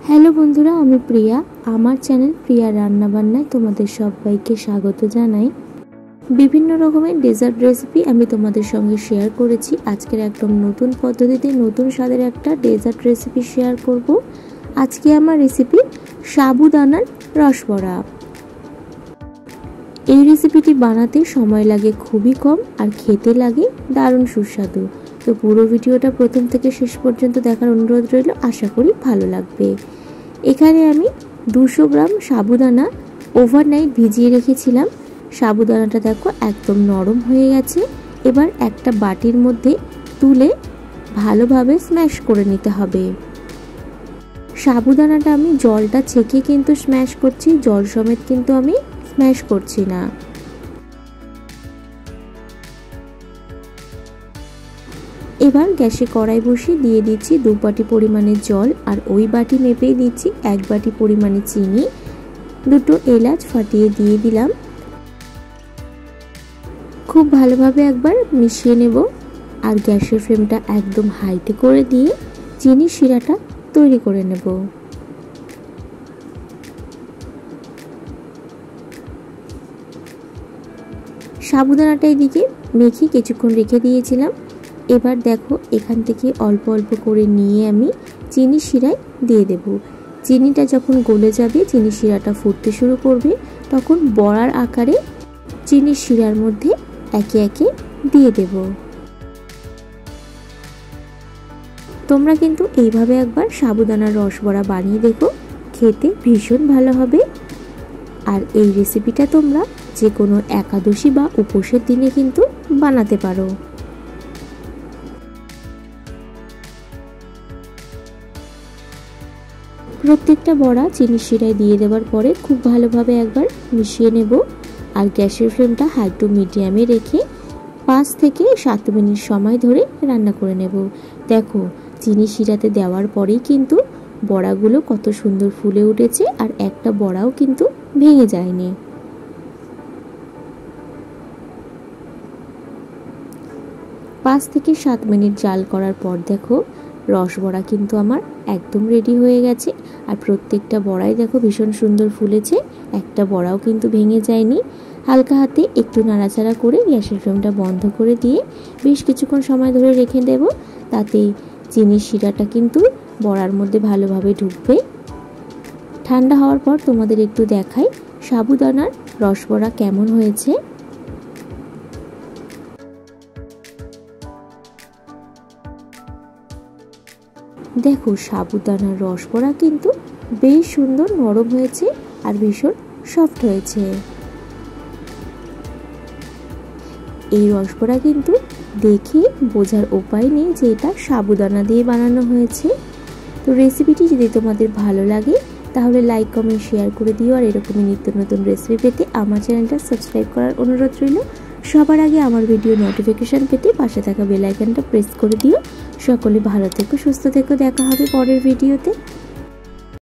Hello বন্ধুরা, আমি প্রিয়া। আমার চ্যানেল প্রিয়া রান্নাবান্নায় তোমাদের সবাইকে স্বাগত জানাই। বিভিন্ন রকমের ডেজার্ট রেসিপি আমি তোমাদের সঙ্গে শেয়ার করেছি। আজকের একদম নতুন পদ্ধতিতে নতুন স্বাদের একটা ডেজার্ট রেসিপি শেয়ার করব। আজকে আমার রেসিপি সাবুদানার রসবড়া। এই রেসিপিটি বানাতে সময় লাগে খুবই কম আর খেতে লাগে দারুণ সুস্বাদু। তো পুরো ভিডিওটা প্রথম থেকে শেষ পর্যন্ত দেখার অনুরোধ রইল, আশা করি ভালো লাগবে। এখানে আমি 200 গ্রাম সাবুদানা ওভারনাইট ভিজিয়ে রেখেছিলাম। সাবুদানাটা দেখো একদম নরম হয়ে গেছে। এবার একটা বাটির মধ্যে তুলে ভালোভাবে স্ম্যাশ করে নিতে হবে। সাবুদানাটা আমি জলটা ছেঁকে কিন্তু স্ম্যাশ করছি, জল সমেত কিন্তু আমি স্ম্যাশ করছি না। এবার গ্যাসে কড়াই বসিয়ে দিয়ে দিচ্ছি 2 বাটি পরিমাণে জল, আর ওই বাটি মেপেই দিচ্ছি 1 বাটি পরিমাণে চিনি। 2টো এলাচ ফাটিয়ে দিয়ে দিলাম। খুব ভালোভাবে একবার মিশিয়ে নেব, আর গ্যাসের ফ্লেমটা একদম হাইতে করে দিয়ে চিনির শিরাটা তৈরি করে নেব। সাবুদানাটা এদিকে মেখে কিছুক্ষণ রেখে দিয়েছিলাম। এবার দেখো এখান থেকে অল্প অল্প করে নিয়ে আমি চিনি শিরায় দিয়ে দেব। চিনিটা যখন গলে যাবে, চিনি শিরাটা ফুটতে শুরু করবে, তখন বড়ার আকারে চিনির শিরার মধ্যে একে একে দিয়ে দেব। তোমরা কিন্তু এইভাবে একবার সাবুদানার রসবড়া বানিয়ে দেখো, খেতে ভীষণ ভালো হবে। আর এই রেসিপিটা তোমরা যে কোনো একাদশী বা উপোসের দিনে কিন্তু বানাতে পারো। প্রত্যেকটা বড়া চিনি শিরায় দিয়ে দেওয়ার পরে খুব ভালোভাবে একবার মিশিয়ে নেব, আর গ্যাসের ফ্লেমটা হাই টু মিডিয়ামে রেখে 5 থেকে 7 মিনিট সময় ধরে রান্না করে নেব। দেখো চিনি শিরাতে দেওয়ার পরেই কিন্তু বড়াগুলো কত সুন্দর ফুলে উঠেছে, আর একটা বড়াও কিন্তু ভেঙে যায়নি। পাঁচ থেকে 7 মিনিট জাল করার পর দেখো রসবড়া কিন্তু আমার একদম রেডি হয়ে গেছে। আর প্রত্যেকটা বড়াই দেখো ভীষণ সুন্দর ফুলেছে, একটা বড়াও কিন্তু ভেঙে যায়নি। হালকা হাতে একটু নাড়াচাড়া করে গ্যাসের ফ্লেমটা বন্ধ করে দিয়ে বেশ কিছুক্ষণ সময় ধরে রেখে দেব। তাতে চিনির শিরাটা কিন্তু বড়ার মধ্যে ভালোভাবে ঢুকবে। ঠান্ডা হওয়ার পর তোমাদের একটু দেখাই সাবুদানার রসবড়া কেমন হয়েছে। দেখো সাবুদানার রসবড়া কিন্তু বেশ সুন্দর নরম হয়েছে আর ভীষণ সফট হয়েছে। এই রসবড়া কিন্তু দেখে বোঝার উপায় নেই যে এটা সাবুদানা দিয়ে বানানো হয়েছে। তো রেসিপিটি যদি তোমাদের ভালো লাগে তাহলে লাইক কমেন্ট শেয়ার করে দিও, আর এরকমই নিত্য নতুন রেসিপি পেতে আমার চ্যানেলটা সাবস্ক্রাইব করার অনুরোধ রইল। সবার আগে আমার ভিডিও নোটিফিকেশান পেতে পাশে থাকা বেল আইকনটা প্রেস করে দিও। সকলে ভালো থেকো, সুস্থ থেকো, দেখা হবে পরের ভিডিওতে।